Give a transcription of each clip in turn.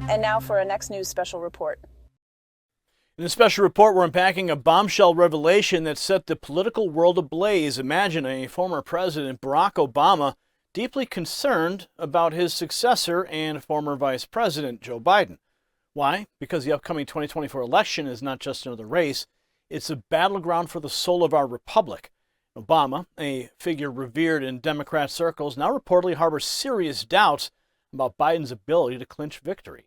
And now for a Next News special report. In the special report, we're unpacking a bombshell revelation that set the political world ablaze. Imagine a former president, Barack Obama, deeply concerned about his successor and former vice president, Joe Biden. Why? Because the upcoming 2024 election is not just another race, it's a battleground for the soul of our republic. Obama, a figure revered in Democrat circles, now reportedly harbors serious doubts about Biden's ability to clinch victory.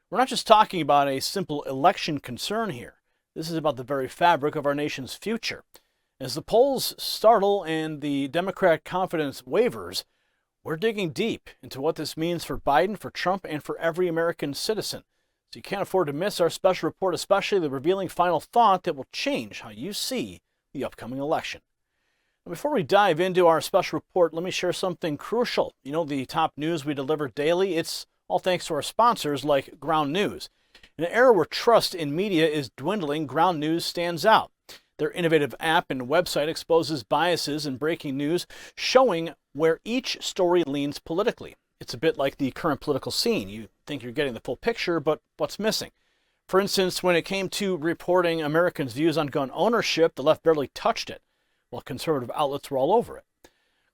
We're not just talking about a simple election concern here. This is about the very fabric of our nation's future. As the polls startle and the Democrat confidence wavers, we're digging deep into what this means for Biden, for Trump, and for every American citizen. So you can't afford to miss our special report, especially the revealing final thought that will change how you see the upcoming election. Now, before we dive into our special report, let me share something crucial. You know, the top news we deliver daily, it's all thanks to our sponsors like Ground News. In an era where trust in media is dwindling, Ground News stands out. Their innovative app and website exposes biases in breaking news, showing where each story leans politically. It's a bit like the current political scene. You think you're getting the full picture, but what's missing? For instance, when it came to reporting Americans' views on gun ownership, the left barely touched it, while conservative outlets were all over it.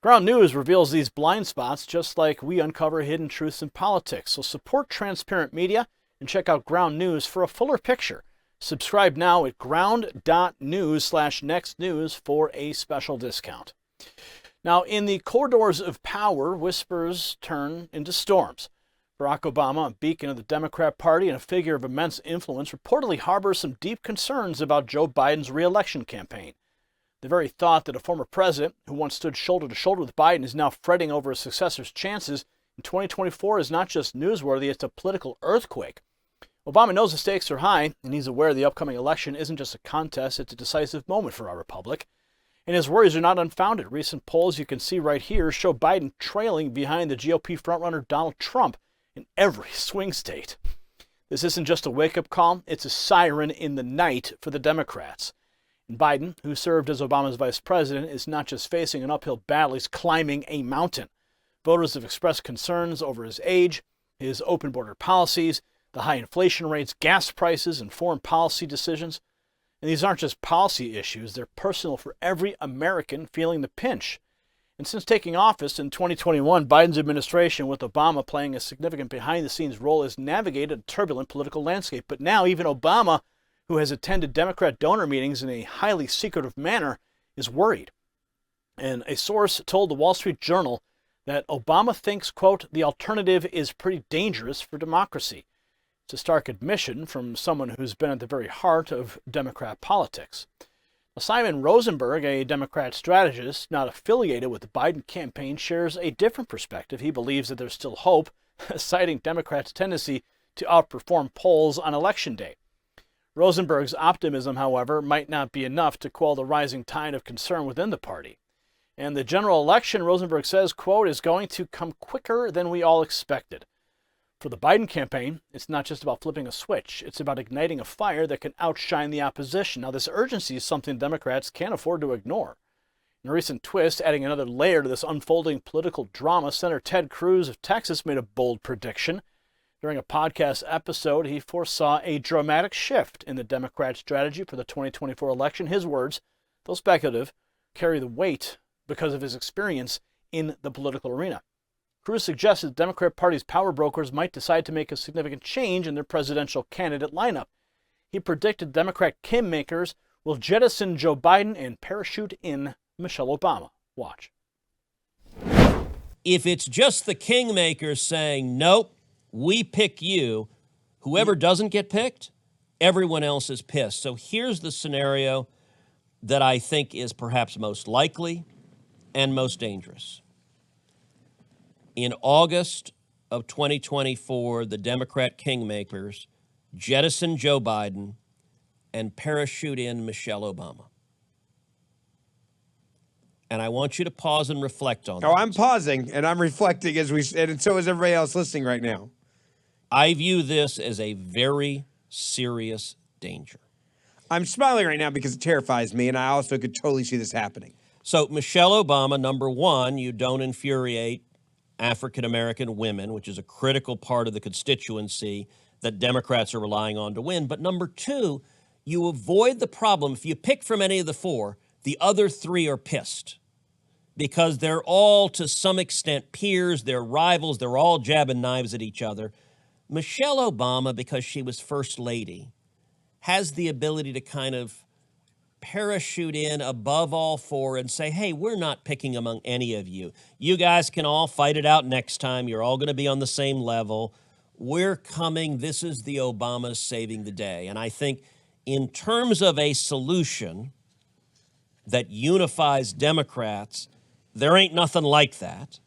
Ground News reveals these blind spots just like we uncover hidden truths in politics. So support transparent media and check out Ground News for a fuller picture. Subscribe now at ground.news/nextnews for a special discount. Now, in the corridors of power, whispers turn into storms. Barack Obama, a beacon of the Democrat Party and a figure of immense influence, reportedly harbors some deep concerns about Joe Biden's re-election campaign. The very thought that a former president who once stood shoulder to shoulder with Biden is now fretting over his successor's chances in 2024 is not just newsworthy, it's a political earthquake. Obama knows the stakes are high, and he's aware the upcoming election isn't just a contest, it's a decisive moment for our republic. And his worries are not unfounded. Recent polls you can see right here show Biden trailing behind the GOP frontrunner Donald Trump in every swing state. This isn't just a wake-up call, it's a siren in the night for the Democrats. And Biden, who served as Obama's vice president, is not just facing an uphill battle, he's climbing a mountain. Voters have expressed concerns over his age, his open border policies, the high inflation rates, gas prices, and foreign policy decisions. And these aren't just policy issues, they're personal for every American feeling the pinch. And since taking office in 2021, Biden's administration, with Obama playing a significant behind-the-scenes role, has navigated a turbulent political landscape. But now even Obama, who has attended Democrat donor meetings in a highly secretive manner, is worried. And a source told the Wall Street Journal that Obama thinks, quote, the alternative is pretty dangerous for democracy. It's a stark admission from someone who's been at the very heart of Democrat politics. Now, Simon Rosenberg, a Democrat strategist not affiliated with the Biden campaign, shares a different perspective. He believes that there's still hope, citing Democrats' tendency to outperform polls on Election Day. Rosenberg's optimism, however, might not be enough to quell the rising tide of concern within the party. And the general election, Rosenberg says, quote, is going to come quicker than we all expected. For the Biden campaign, it's not just about flipping a switch. It's about igniting a fire that can outshine the opposition. Now, this urgency is something Democrats can't afford to ignore. In a recent twist, adding another layer to this unfolding political drama, Senator Ted Cruz of Texas made a bold prediction. During a podcast episode, he foresaw a dramatic shift in the Democrat strategy for the 2024 election. His words, though speculative, carry the weight because of his experience in the political arena. Cruz suggested the Democrat Party's power brokers might decide to make a significant change in their presidential candidate lineup. He predicted Democrat kingmakers will jettison Joe Biden and parachute in Michelle Obama. Watch. If it's just the kingmakers saying, nope, we pick you, whoever doesn't get picked, everyone else is pissed. So here's the scenario that I think is perhaps most likely and most dangerous. In August of 2024, the Democrat kingmakers jettison Joe Biden and parachute in Michelle Obama. And I want you to pause and reflect on that. Oh, I'm pausing and I'm reflecting as we said, and so is everybody else listening right now. I view this as a very serious danger. I'm smiling right now because it terrifies me, and I also could totally see this happening. So Michelle Obama, number one, you don't infuriate African-American women, which is a critical part of the constituency that Democrats are relying on to win. But number two, you avoid the problem. If you pick from any of the four, the other three are pissed because they're all, to some extent, peers, they're rivals, they're all jabbing knives at each other. Michelle Obama, because she was first lady, has the ability to kind of parachute in above all four and say, hey, we're not picking among any of you. You guys can all fight it out next time. You're all going to be on the same level. We're coming. This is the Obamas saving the day. And I think in terms of a solution that unifies Democrats, there ain't nothing like that.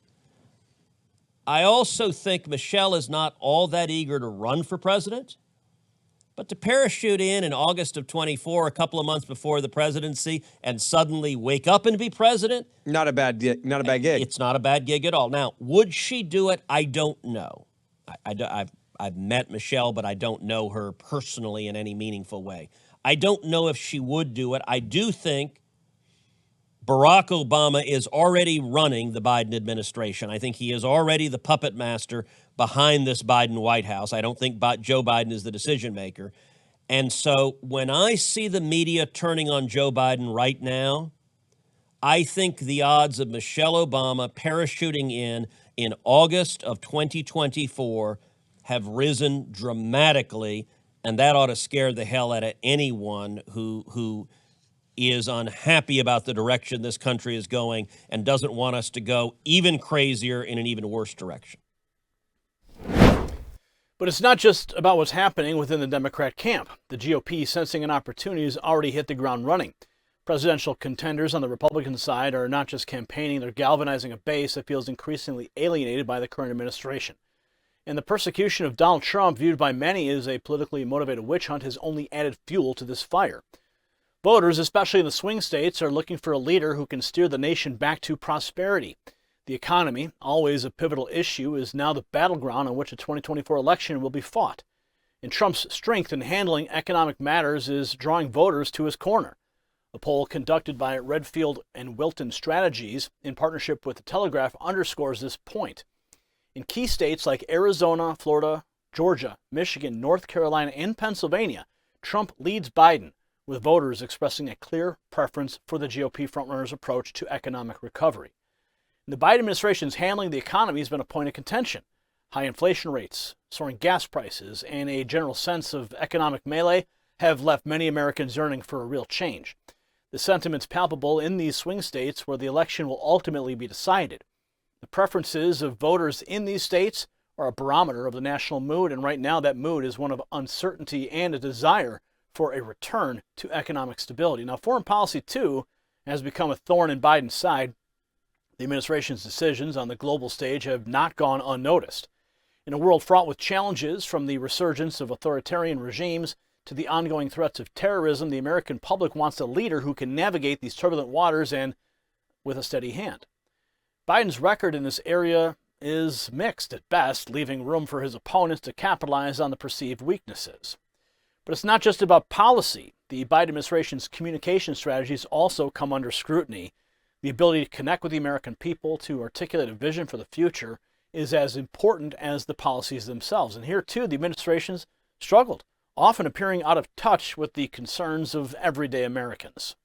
I also think Michelle is not all that eager to run for president. But to parachute in August of 24, a couple of months before the presidency, and suddenly wake up and be president? Not a bad gig. It's not a bad gig at all. Now, would she do it? I don't know. I've met Michelle, but I don't know her personally in any meaningful way. I don't know if she would do it. I do think Barack Obama is already running the Biden administration. I think he is already the puppet master behind this Biden White House. I don't think Joe Biden is the decision maker. And so when I see the media turning on Joe Biden right now, I think the odds of Michelle Obama parachuting in August of 2024 have risen dramatically, and that ought to scare the hell out of anyone who is unhappy about the direction this country is going and doesn't want us to go even crazier in an even worse direction. But it's not just about what's happening within the Democrat camp. The GOP, sensing an opportunity, has already hit the ground running. Presidential contenders on the Republican side are not just campaigning, they're galvanizing a base that feels increasingly alienated by the current administration. And the persecution of Donald Trump, viewed by many as a politically motivated witch hunt, has only added fuel to this fire. Voters, especially in the swing states, are looking for a leader who can steer the nation back to prosperity. The economy, always a pivotal issue, is now the battleground on which the 2024 election will be fought. And Trump's strength in handling economic matters is drawing voters to his corner. A poll conducted by Redfield and Wilton Strategies in partnership with The Telegraph underscores this point. In key states like Arizona, Florida, Georgia, Michigan, North Carolina, and Pennsylvania, Trump leads Biden, with voters expressing a clear preference for the GOP frontrunner's approach to economic recovery. The Biden administration's handling the economy has been a point of contention. High inflation rates, soaring gas prices, and a general sense of economic melee have left many Americans yearning for a real change. The sentiment's palpable in these swing states where the election will ultimately be decided. The preferences of voters in these states are a barometer of the national mood, and right now that mood is one of uncertainty and a desire for a return to economic stability. Now, foreign policy, too, has become a thorn in Biden's side. The administration's decisions on the global stage have not gone unnoticed. In a world fraught with challenges, from the resurgence of authoritarian regimes to the ongoing threats of terrorism, the American public wants a leader who can navigate these turbulent waters and with a steady hand. Biden's record in this area is mixed at best, leaving room for his opponents to capitalize on the perceived weaknesses. But it's not just about policy. The Biden administration's communication strategies also come under scrutiny. The ability to connect with the American people, to articulate a vision for the future, is as important as the policies themselves. And here, too, the administration's struggled, often appearing out of touch with the concerns of everyday Americans.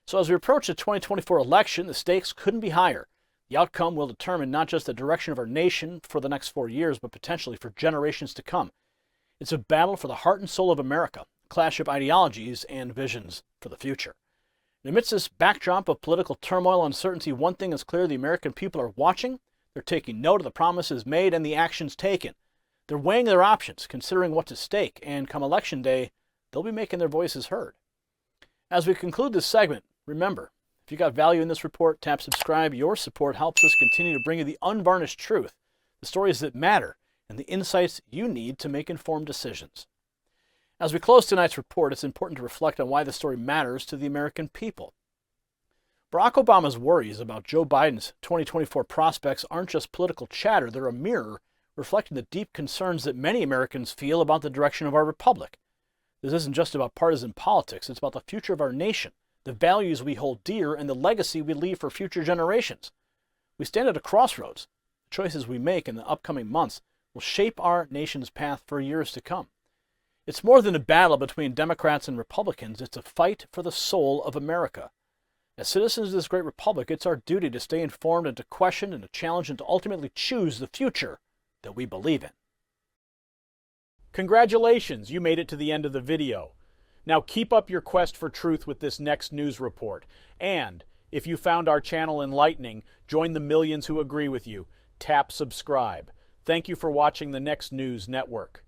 So as we approach the 2024 election, the stakes couldn't be higher. The outcome will determine not just the direction of our nation for the next 4 years, but potentially for generations to come. It's a battle for the heart and soul of America, a clash of ideologies and visions for the future. And amidst this backdrop of political turmoil and uncertainty, one thing is clear: the American people are watching. They're taking note of the promises made and the actions taken. They're weighing their options, considering what to stake, and come Election Day, they'll be making their voices heard. As we conclude this segment, remember, if you got value in this report, tap subscribe. Your support helps us continue to bring you the unvarnished truth, the stories that matter, and the insights you need to make informed decisions. As we close tonight's report, it's important to reflect on why the story matters to the American people. Barack Obama's worries about Joe Biden's 2024 prospects aren't just political chatter. They're a mirror reflecting the deep concerns that many Americans feel about the direction of our republic. This isn't just about partisan politics. It's about the future of our nation, the values we hold dear, and the legacy we leave for future generations. We stand at a crossroads. The choices we make in the upcoming months will shape our nation's path for years to come. It's more than a battle between Democrats and Republicans. It's a fight for the soul of America. As citizens of this great republic, it's our duty to stay informed and to question and to challenge and to ultimately choose the future that we believe in. Congratulations, you made it to the end of the video. Now keep up your quest for truth with this next news report. And if you found our channel enlightening, join the millions who agree with you. Tap subscribe. Thank you for watching the Next News Network.